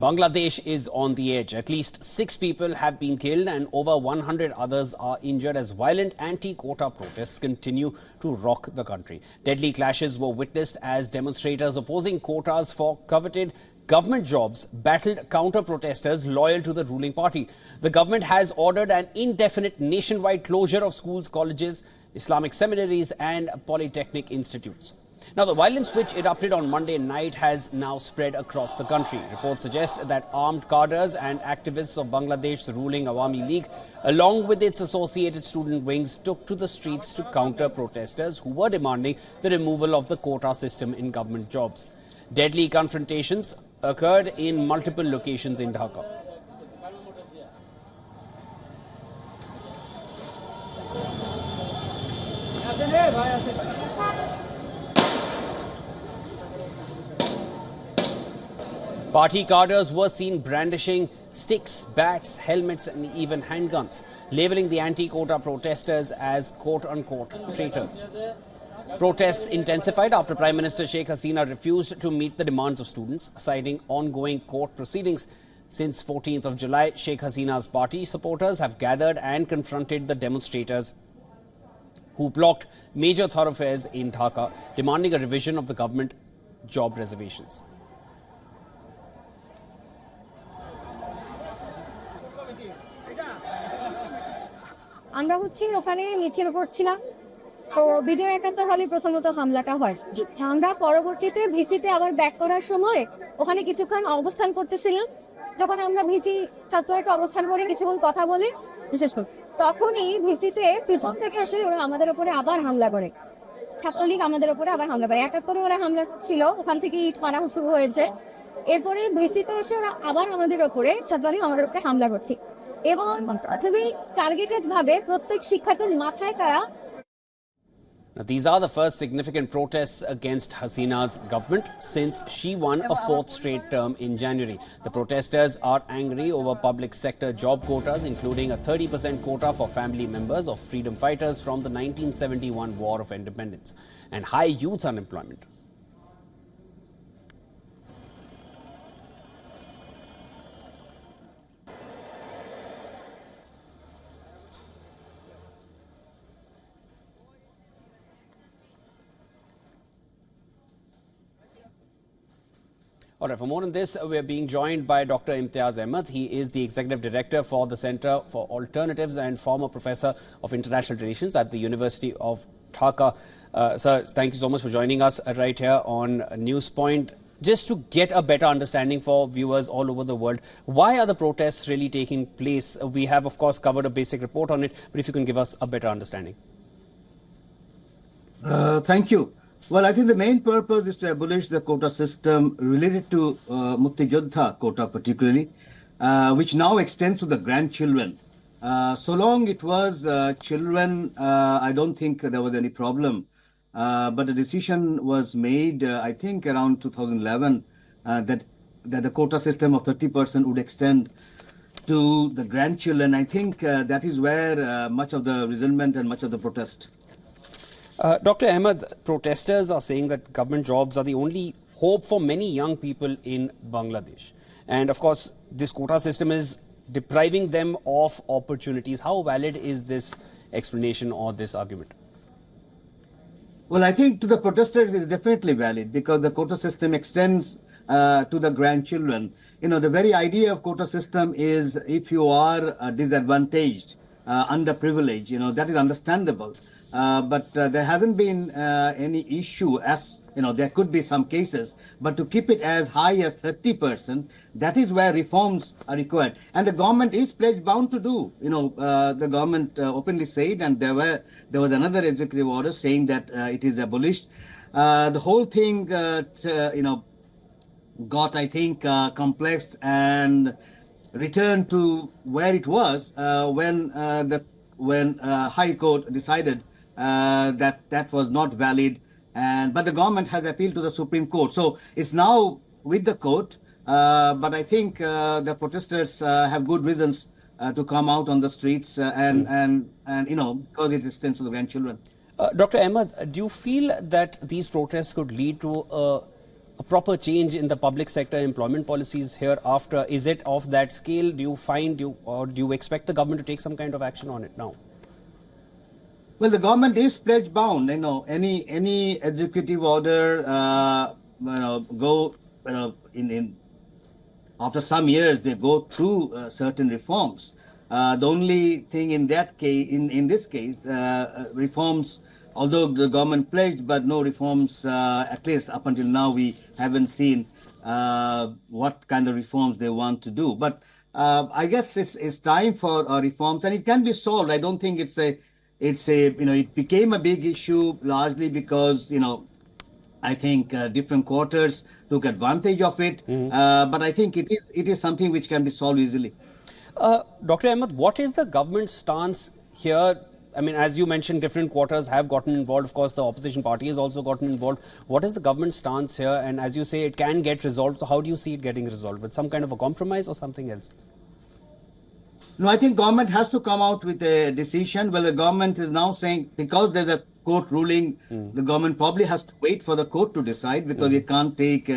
Bangladesh is on the edge. At least 6 people have been killed and over 100 others are injured as violent anti-quota protests continue to rock the country. Deadly clashes were witnessed as demonstrators opposing quotas for coveted government jobs battled counter-protesters loyal to the ruling party. The government has ordered an indefinite nationwide closure of schools, colleges, Islamic seminaries and polytechnic institutes. Now, the violence which erupted on Monday night has now spread across the country. Reports suggest that armed cadres and activists of Bangladesh's ruling Awami League, along with its associated student wings, took to the streets to counter protesters who were demanding the removal of the quota system in government jobs. Deadly confrontations occurred in multiple locations in Dhaka. Party cadres were seen brandishing sticks, bats, helmets and even handguns, labelling the anti-quota protesters as quote-unquote traitors. Protests intensified after Prime Minister Sheikh Hasina refused to meet the demands of students, citing ongoing court proceedings. Since 14th of July, Sheikh Hasina's party supporters have gathered and confronted the demonstrators who blocked major thoroughfares in Dhaka, demanding a revision of the government job reservations. আমরা হচ্ছে ওখানে মিছিল করছিলাম তো বিজয় একাত্তর হলে প্রথমত হামলাটা হয় আমরা পরবর্তীতে ভিসিতে আবার ব্যাক করার সময় ওখানে কিছুক্ষণ অবস্থান করতেছিলাম যখন আমরা ভিসি চত্বরে অবস্থান করে কিছুক্ষণ কথা বলে বিশেষ করে তখনই ভিসিতে পিছন থেকে এসে ওরা আমাদের উপরে আবার হামলা করে ছাত্রলীগ আমাদের উপরে আবার হামলা করে একাত্তরে ওরা হামলা ছিল ওখান থেকে ইট মারা শুরু হয়েছে এরপরে ভিসিতে এসে ওরা আবার আমাদের উপরে ছাত্রলীগ আমাদের উপরে হামলা করছে এবং খুবই টার্গেটেড ভাবে প্রত্যেক শিক্ষার্থীর মাথায় তারা Now, these are the first significant protests against Hasina's government since she won a 4th straight term in January. The protesters are angry over public sector job quotas, including a 30% quota for family members of freedom fighters from the 1971 War of Independence and high youth unemployment. All right, for more on this, we are being joined by Dr. Imtiaz Ahmed. He is the Executive Director for the Center for Alternatives and former Professor of International Relations at the University of Dhaka. Sir, thank you so much for joining us right here on Newspoint. Just to get a better understanding for viewers all over the world, why are the protests really taking place? We have, of course, covered a basic report on it, but if you can give us a better understanding. Thank you. Well, I think the main purpose is to abolish the quota system related to Mukti Jodha quota particularly, which now extends to the grandchildren. So long it was children, I don't think there was any problem. But the decision was made, I think around 2011, that the quota system of 30% would extend to the grandchildren. I think that is where much of the resentment and much of the protest. Dr. Ahmed, protesters are saying that government jobs are the only hope for many young people in Bangladesh. And of course, this quota system is depriving them of opportunities. How valid is this explanation or this argument? Well, I think to the protesters it is definitely valid because the quota system extends to the grandchildren. You know, the very idea of quota system is if you are disadvantaged, underprivileged, you know, that is understandable. But there hasn't been any issue as, you know, there could be some cases, but to keep it as high as 30%, that is where reforms are required. And the government is pledge bound to do, you know, the government openly said, and there was another executive order saying that it is abolished. The whole thing, you know, got, I think, complex and returned to where it was when High Court decided that was not valid, but the government has appealed to the Supreme Court. So it's now with the court, but I think the protesters have good reasons to come out on the streets and you know, because it extends to the grandchildren. Dr. Ahmed, do you feel that these protests could lead to a a proper change in the public sector employment policies hereafter? Is it of that scale? Do you expect the government to take some kind of action on it now? Well, the government is pledge bound. Any executive order, after some years they go through certain reforms. The only thing in that case, in this case, reforms. Although the government pledged, but no reforms. At least up until now, we haven't seen what kind of reforms they want to do. But I guess it's time for reforms, and it can be solved. I don't think it became a big issue largely because I think different quarters took advantage of it. But I think it is something which can be solved easily. Dr. Ahmed, what is the government's stance here? I mean, as you mentioned, different quarters have gotten involved. Of course, the opposition party has also gotten involved. What is the government's stance here? And as you say, it can get resolved. So how do you see it getting resolved? With some kind of a compromise or something else? No, I think government has to come out with a decision. Well, the government is now saying because there's a court ruling, the government probably has to wait for the court to decide because it can't take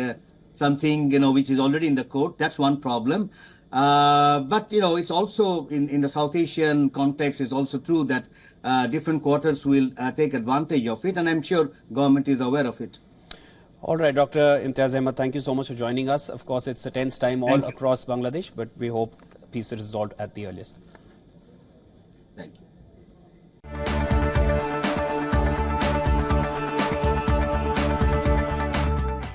something, which is already in the court. That's one problem. But, it's also in the South Asian context, it's also true that different quarters will take advantage of it. And I'm sure government is aware of it. All right, Dr. Imtiaz Ahmed, thank you so much for joining us. Of course, it's a tense time all across Bangladesh, but we hope peace is resolved at the earliest.